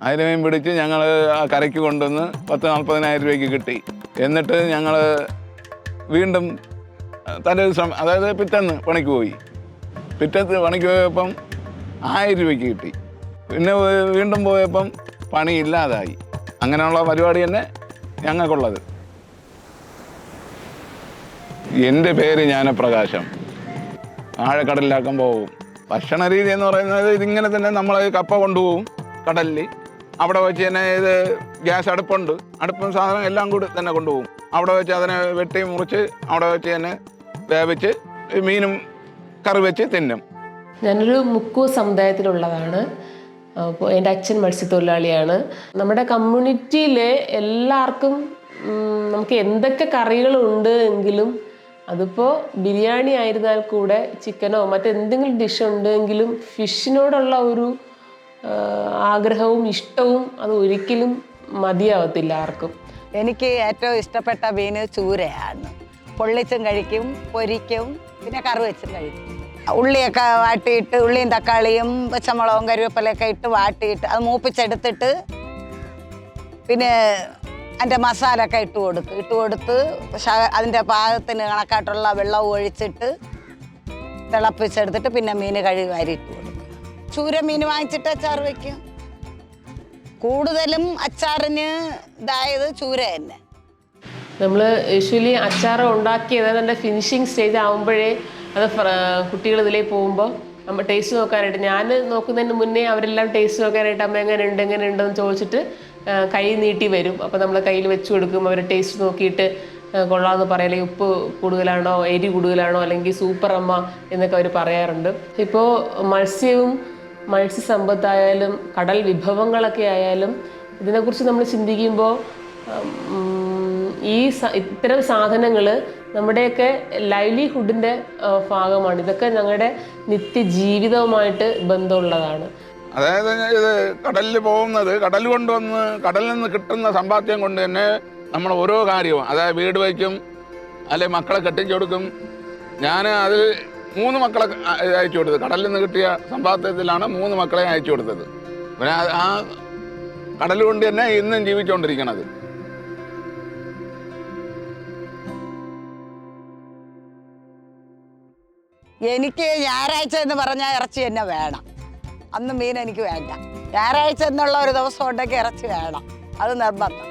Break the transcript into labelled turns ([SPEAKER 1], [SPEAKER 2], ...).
[SPEAKER 1] അയിലമീൻ പിടിച്ച് ഞങ്ങൾ ആ കരയ്ക്ക് കൊണ്ടുവന്ന് 40,000-40,000 രൂപയ്ക്ക് കിട്ടി. എന്നിട്ട് ഞങ്ങൾ വീണ്ടും തലേ ദിവസം, അതായത് പിറ്റേന്ന് പണിക്ക് പോയി. പിറ്റേന്ന് പണിക്ക് പോയപ്പം 1000 രൂപയ്ക്ക് കിട്ടി. പിന്നെ വീണ്ടും പോയപ്പം പണി ഇല്ലാതായി. അങ്ങനെയുള്ള പരിപാടി തന്നെ ഞങ്ങൾക്കുള്ളത്. എൻ്റെ പേര് ജ്ഞാനപ്രകാശം. ആഴക്കടലിലാക്കാൻ പോകും. ഭക്ഷണ രീതി എന്ന് പറയുന്നത് ഇതിങ്ങനെ തന്നെ. നമ്മൾ കപ്പ കൊണ്ടുപോകും കടലിൽ. അവിടെ വെച്ച് തന്നെ ഇത് ഗ്യാസ് അടുപ്പുണ്ട്, അടുപ്പും സാധനം എല്ലാം കൂടി തന്നെ കൊണ്ടുപോകും. അവിടെ വെച്ച് അതിനെ വെട്ടി മുറിച്ച് അവിടെ വെച്ച് തന്നെ വേവിച്ച് മീനും കറി വെച്ച് തിന്നും.
[SPEAKER 2] ഞാനൊരു മുക്കു സമുദായത്തിലുള്ളതാണ്. അപ്പോൾ എൻ്റെ അച്ഛൻ മത്സ്യത്തൊഴിലാളിയാണ്. നമ്മുടെ കമ്മ്യൂണിറ്റിയിൽ എല്ലാവർക്കും നമുക്ക് എന്തൊക്കെ കറികളുണ്ട് എങ്കിലും, അതിപ്പോൾ ബിരിയാണി ആയിരുന്നാൽ കൂടെ ചിക്കനോ മറ്റെന്തെങ്കിലും ഡിഷ് ഉണ്ടെങ്കിലും ഫിഷിനോടുള്ള ഒരു ആഗ്രഹവും ഇഷ്ടവും അത് ഒരിക്കലും മതിയാവത്തില്ല ആർക്കും.
[SPEAKER 3] എനിക്ക് ഏറ്റവും ഇഷ്ടപ്പെട്ട മീൻ ചൂരയാണ്. പൊള്ളിച്ചും കഴിക്കും, പൊരിക്കും, പിന്നെ കറി വെച്ചും കഴിക്കും. ഉള്ളിയൊക്കെ വാട്ടിയിട്ട്, ഉള്ളിയും തക്കാളിയും പച്ചമുളകും കരിവേപ്പിലയൊക്കെ ഇട്ട് വാട്ടിയിട്ട് അത് മൂപ്പിച്ചെടുത്തിട്ട് പിന്നെ അതിൻ്റെ മസാല ഒക്കെ ഇട്ട് കൊടുത്ത് അതിൻ്റെ പാകത്തിന് കണക്കായിട്ടുള്ള വെള്ളം ഒഴിച്ചിട്ട് തിളപ്പിച്ചെടുത്തിട്ട് പിന്നെ മീൻ കഴുകി വാരിയിട്ട് കൊടുക്കും. ചൂര മീൻ വാങ്ങിച്ചിട്ട് അച്ചാർ വയ്ക്കും. കൂടുതലും അച്ചാറിന് ഇതായത് ചൂര തന്നെ.
[SPEAKER 2] നമ്മൾ യൂഷ്വലി അച്ചാർ ഉണ്ടാക്കിയത് അതിൻ്റെ ഫിനിഷിങ് സ്റ്റേജ് ആകുമ്പോഴേ അത് കുട്ടികൾ ഇതിലേക്ക് പോകുമ്പോൾ നമ്മൾ ടേസ്റ്റ് നോക്കാനായിട്ട്, ഞാൻ നോക്കുന്നതിന് മുന്നേ അവരെല്ലാം ടേസ്റ്റ് നോക്കാനായിട്ട് അമ്മ എങ്ങനെയുണ്ടെന്ന് ചോദിച്ചിട്ട് കൈ നീട്ടി വരും. അപ്പോൾ നമ്മൾ കയ്യിൽ വെച്ച് കൊടുക്കും. അവർ ടേസ്റ്റ് നോക്കിയിട്ട് കൊള്ളാമെന്ന് പറയാം, അല്ലെങ്കിൽ ഉപ്പ് കൂടുതലാണോ, എരി കൂടുതലാണോ, അല്ലെങ്കിൽ സൂപ്പർ അമ്മ എന്നൊക്കെ അവർ പറയാറുണ്ട്. ഇപ്പോൾ മത്സ്യവും മത്സ്യസമ്പത്തായാലും കടൽ വിഭവങ്ങളൊക്കെ ആയാലും ഇതിനെക്കുറിച്ച് നമ്മൾ ചിന്തിക്കുമ്പോൾ ഇത്തരം സാധനങ്ങൾ നമ്മുടെയൊക്കെ ലൈവ്ലിഹുഡിൻ്റെ ഭാഗമാണ്. ഇതൊക്കെ ഞങ്ങളുടെ നിത്യജീവിതവുമായിട്ട് ബന്ധമുള്ളതാണ്.
[SPEAKER 1] അതായത് ഇത് കടലിൽ പോകുന്നത്, കടൽ കൊണ്ടുവന്ന് കടലിൽ നിന്ന് കിട്ടുന്ന സമ്പാദ്യം കൊണ്ട് തന്നെ നമ്മൾ ഓരോ കാര്യവും, അതായത് വീട് വയ്ക്കും, അല്ലെങ്കിൽ മക്കളെ കെട്ടിച്ചു കൊടുക്കും. ഞാൻ അതിൽ 3 മക്കളെ അയച്ചു കൊടുത്തത്. കടലിൽ നിന്ന് കിട്ടിയ സമ്പാദ്യത്തിലാണ് 3 മക്കളെ അയച്ചു കൊടുത്തത്. പിന്നെ ആ കടൽ കൊണ്ട് തന്നെ ഇന്നും ജീവിച്ചുകൊണ്ടിരിക്കണത്.
[SPEAKER 3] എനിക്ക് ഞായറാഴ്ച എന്ന് പറഞ്ഞാൽ ഇറച്ചി തന്നെ വേണം. അന്ന് മീൻ എനിക്ക് വേണ്ട. ഞായറാഴ്ച എന്നുള്ള ഒരു ദിവസം ഉണ്ടെങ്കിൽ ഇറച്ചി വേണം, അത് നിർബന്ധം.